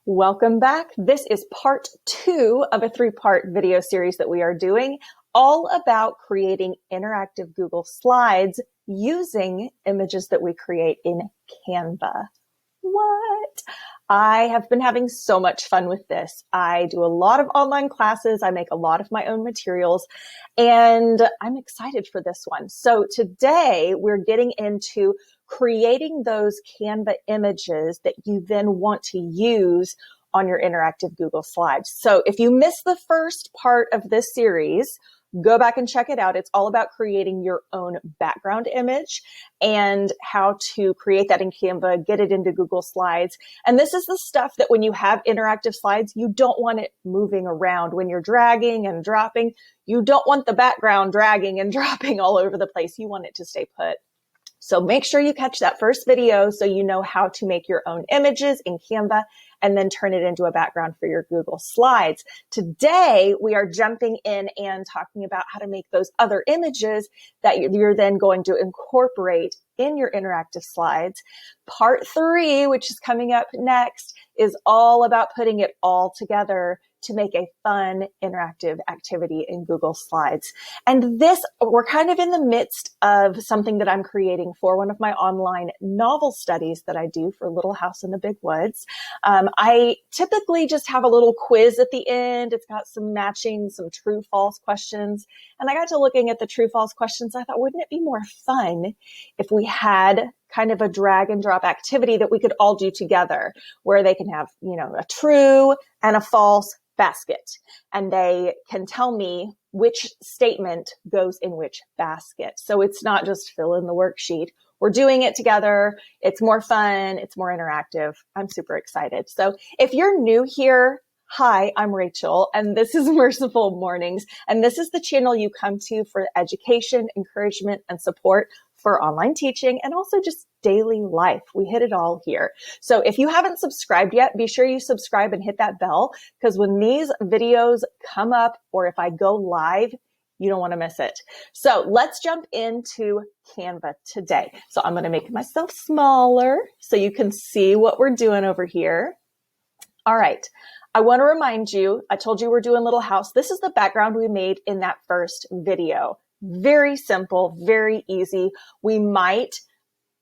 Welcome back. This is part 2 of a 3-part video series that we are doing, all about creating interactive Google Slides using images that we create in Canva. What? I have been having so much fun with this. I do a lot of online classes. I make a lot of my own materials, and I'm excited for this one. So today we're getting into creating those Canva images that you then want to use on your interactive Google Slides. So if you missed the first part of this series, go back and check it out. It's all about creating your own background image and how to create that in Canva, get it into Google Slides. And this is the stuff that when you have interactive slides, you don't want it moving around. When you're dragging and dropping, you don't want the background dragging and dropping all over the place. You want it to stay put. So make sure you catch that first video so you know how to make your own images in Canva and then turn it into a background for your Google Slides. Today, we are jumping in and talking about how to make those other images that you're then going to incorporate in your interactive slides. Part 3, which is coming up next, is all about putting it all together to make a fun interactive activity in Google Slides. And this, we're kind of in the midst of something that I'm creating for one of my online novel studies that I do for Little House in the Big Woods. I typically just have a little quiz at the end. It's got some true false questions. And I got to looking at the true false questions. I thought, wouldn't it be more fun if we had kind of a drag and drop activity that we could all do together, where they can have, a true and a false basket, and they can tell me which statement goes in which basket. So it's not just fill in the worksheet. We're doing it together. It's more fun. It's more interactive. I'm super excited. So if you're new here, hi, I'm Rachel, and this is Merciful Mornings, and this is the channel you come to for education, encouragement, and support for online teaching and also just daily life. We hit it all here. So if you haven't subscribed yet, be sure you subscribe and hit that bell, because when these videos come up or if I go live, you don't want to miss it. So let's jump into Canva today. So I'm going to make myself smaller so you can see what we're doing over here. All right. I want to remind you, I told you we're doing Little House. This is the background we made in that first video. Very simple, very easy. We might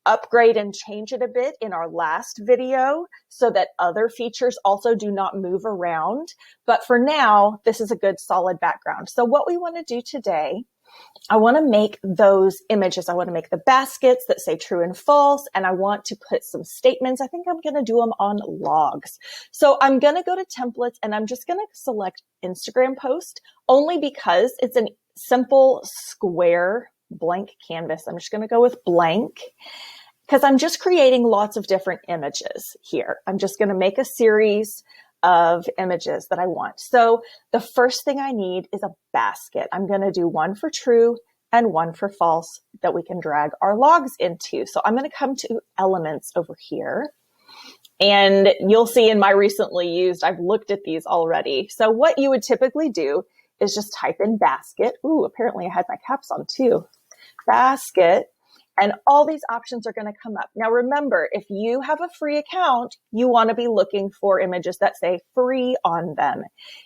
upgrade and change it a bit in our last video so that other features also do not move around. But for now, this is a good solid background. So what we want to do today, I want to make those images. I want to make the baskets that say true and false, and I want to put some statements. I think I'm going to do them on logs. So I'm going to go to templates and I'm just going to select Instagram post only because it's an simple square blank canvas. I'm just going to go with blank because I'm just creating lots of different images here. I'm just going to make a series of images that I want. So the first thing I need is a basket. I'm going to do one for true and one for false that we can drag our logs into. So I'm going to come to elements over here. And you'll see in my recently used, I've looked at these already. So what you would typically do is just type in basket. Ooh, apparently I had my caps on too. Basket. And all these options are going to come up. Now, remember, if you have a free account, you want to be looking for images that say free on them.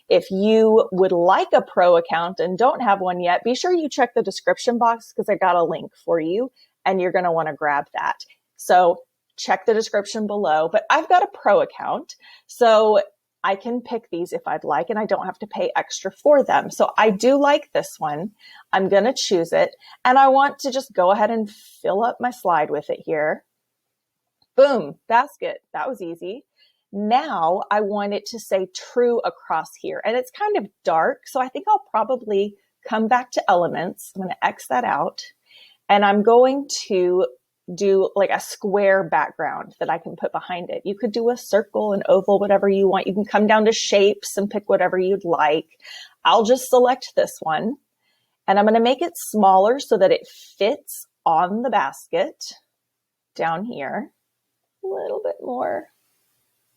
If you would like a pro account and don't have one yet, be sure you check the description box because I got a link for you and you're going to want to grab that. So check the description below, but I've got a pro account. So I can pick these if I'd like, and I don't have to pay extra for them. So I do like this one. I'm going to choose it, and I want to just go ahead and fill up my slide with it here. Boom, basket. That was easy. Now I want it to say true across here, and it's kind of dark, so I think I'll probably come back to elements. I'm going to X that out, and I'm going to do like a square background that I can put behind it. You could do a circle, an oval, whatever you want. You can come down to shapes and pick whatever you'd like. I'll just select this one and I'm going to make it smaller so that it fits on the basket down here. A little bit more.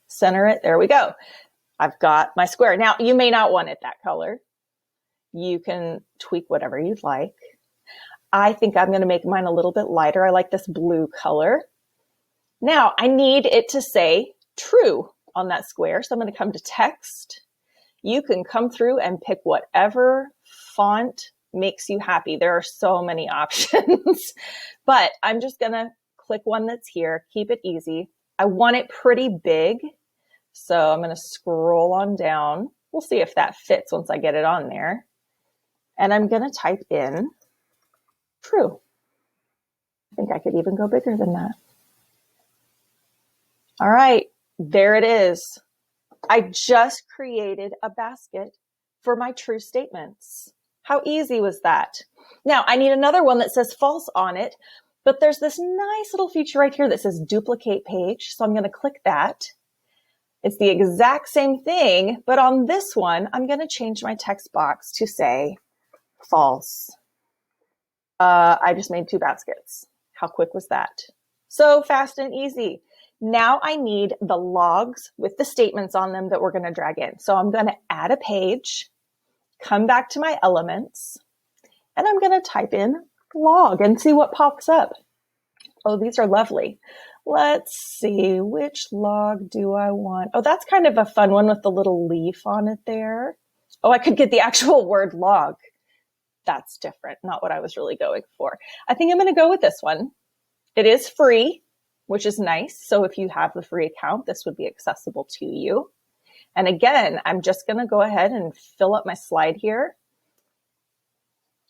Center it. There we go. I've got my square. Now you may not want it that color. You can tweak whatever you'd like. I think I'm going to make mine a little bit lighter. I like this blue color. Now I need it to say true on that square. So I'm going to come to text. You can come through and pick whatever font makes you happy. There are so many options, but I'm just going to click one that's here. Keep it easy. I want it pretty big. So I'm going to scroll on down. We'll see if that fits once I get it on there. And I'm going to type in true. I think I could even go bigger than that. All right, there it is. I just created a basket for my true statements. How easy was that? Now I need another one that says false on it, but there's this nice little feature right here that says duplicate page. So I'm going to click that. It's the exact same thing, but on this one, I'm going to change my text box to say false. I just made 2 baskets. How quick was that? So fast and easy. Now I need the logs with the statements on them that we're going to drag in. So I'm going to add a page, come back to my elements, and I'm going to type in log and see what pops up. Oh, these are lovely. Let's see, which log do I want? Oh, that's kind of a fun one with the little leaf on it there. Oh, I could get the actual word log. That's different, not what I was really going for. I think I'm going to go with this one. It is free, which is nice. So if you have the free account, this would be accessible to you. And again, I'm just going to go ahead and fill up my slide here.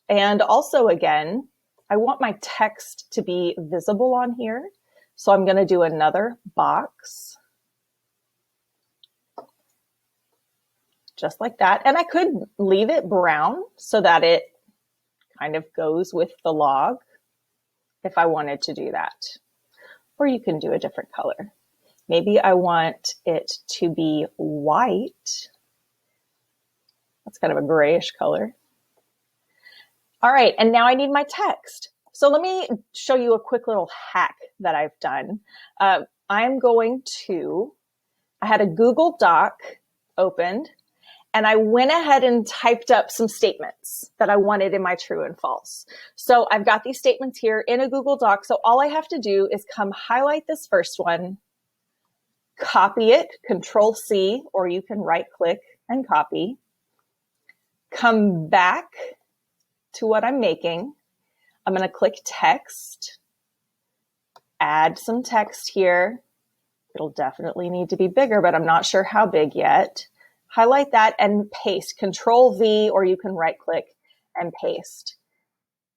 And also, again, I want my text to be visible on here. So I'm going to do another box. Just like that. And I could leave it brown so that it kind of goes with the log if I wanted to do that. Or you can do a different color. Maybe I want it to be white. That's kind of a grayish color. All right, and now I need my text. So let me show you a quick little hack that I've done. I had a Google Doc opened, and I went ahead and typed up some statements that I wanted in my true and false. So I've got these statements here in a Google Doc. So all I have to do is come highlight this first one, copy it, Control C, or you can right click and copy. Come back to what I'm making. I'm going to click text, add some text here. It'll definitely need to be bigger, but I'm not sure how big yet. Highlight that and paste. Control V, or you can right click and paste.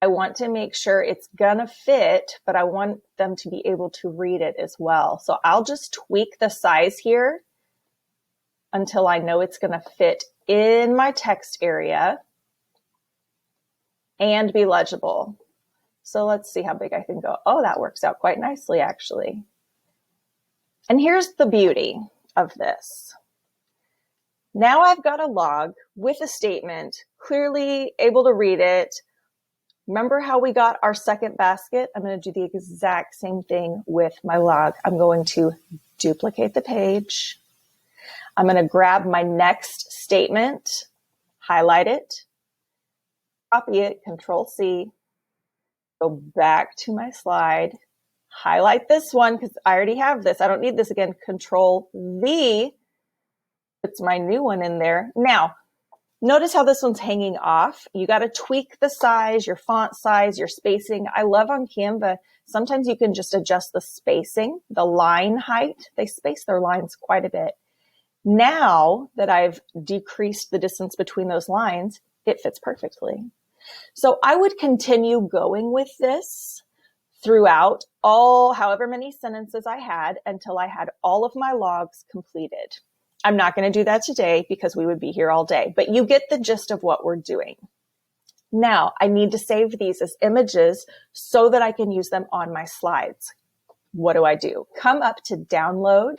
I want to make sure it's gonna fit, but I want them to be able to read it as well. So I'll just tweak the size here until I know it's gonna fit in my text area and be legible. So let's see how big I can go. Oh, that works out quite nicely, actually. And here's the beauty of this. Now I've got a log with a statement, clearly able to read it. Remember how we got our second basket? I'm going to do the exact same thing with my log. I'm going to duplicate the page. I'm going to grab my next statement, highlight it, copy it, Control C, go back to my slide, highlight this one because I already have this. I don't need this again. Control V. It's my new one in there. Now, notice how this one's hanging off. You got to tweak the size, your font size, your spacing. I love on Canva, sometimes you can just adjust the spacing, the line height. They space their lines quite a bit. Now that I've decreased the distance between those lines, it fits perfectly. So I would continue going with this throughout however many sentences I had until I had all of my logs completed. I'm not going to do that today because we would be here all day, but you get the gist of what we're doing. Now, I need to save these as images so that I can use them on my slides. What do? Come up to download.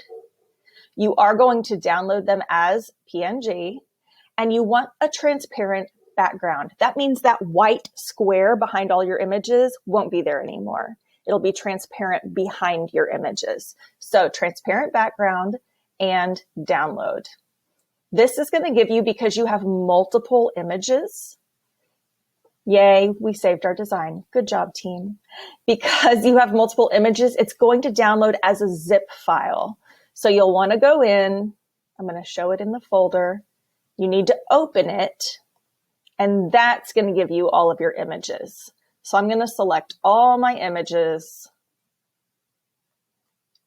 You are going to download them as PNG, and you want a transparent background. That means that white square behind all your images won't be there anymore. It'll be transparent behind your images. So transparent background and download. This is going to give you, because you have multiple images. Yay, we saved our design. Good job, team. Because you have multiple images, it's going to download as a zip file. So you'll want to go in. I'm going to show it in the folder. You need to open it, and that's going to give you all of your images. So I'm going to select all my images,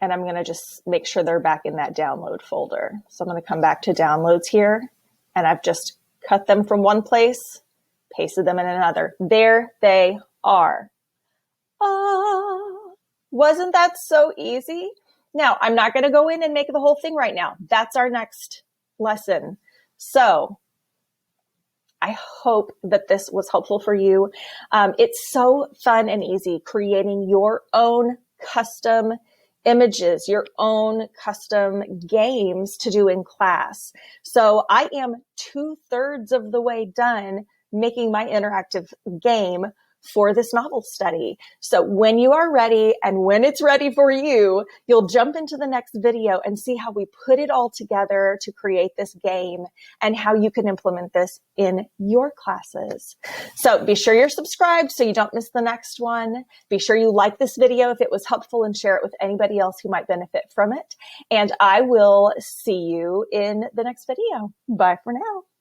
and I'm going to just make sure they're back in that download folder. So I'm going to come back to downloads here, and I've just cut them from one place, pasted them in another. There they are. Wasn't that so easy? Now, I'm not going to go in and make the whole thing right now. That's our next lesson. So I hope that this was helpful for you. It's so fun and easy creating your own custom images, your own custom games to do in class. So I am 2/3 of the way done making my interactive game for this novel study. So when you are ready and when it's ready for you, you'll jump into the next video and see how we put it all together to create this game and how you can implement this in your classes. So be sure you're subscribed so you don't miss the next one. Be sure you like this video if it was helpful and share it with anybody else who might benefit from it. And I will see you in the next video. Bye for now.